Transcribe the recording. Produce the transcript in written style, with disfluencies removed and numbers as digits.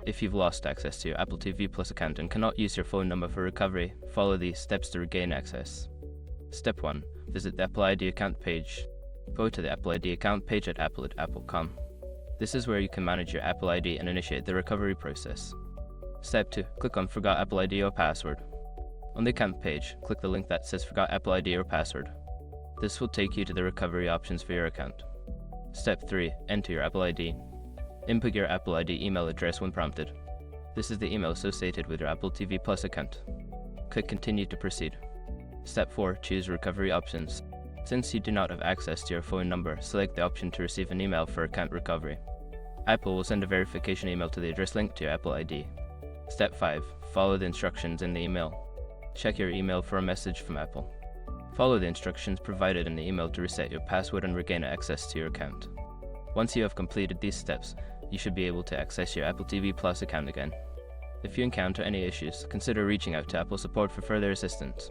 If you've lost access to your Apple TV Plus account and cannot use your phone number for recovery, follow these steps to regain access. Step 1. Visit the Apple ID account page. Go to the Apple ID account page at apple.apple.com. This is where you can manage your Apple ID and initiate the recovery process. Step 2. Click on Forgot Apple ID or Password. On the account page, click the link that says Forgot Apple ID or Password. This will take you to the recovery options for your account. Step 3. Enter your Apple ID. Input your Apple ID email address when prompted. This is the email associated with your Apple TV Plus account. Click Continue to proceed. Step 4. Choose Recovery Options. Since you do not have access to your phone number, select the option to receive an email for account recovery. Apple will send a verification email to the address linked to your Apple ID. Step 5. Follow the instructions in the email. Check your email for a message from Apple. Follow the instructions provided in the email to reset your password and regain access to your account. Once you have completed these steps, you should be able to access your Apple TV Plus account again. If you encounter any issues, consider reaching out to Apple support for further assistance.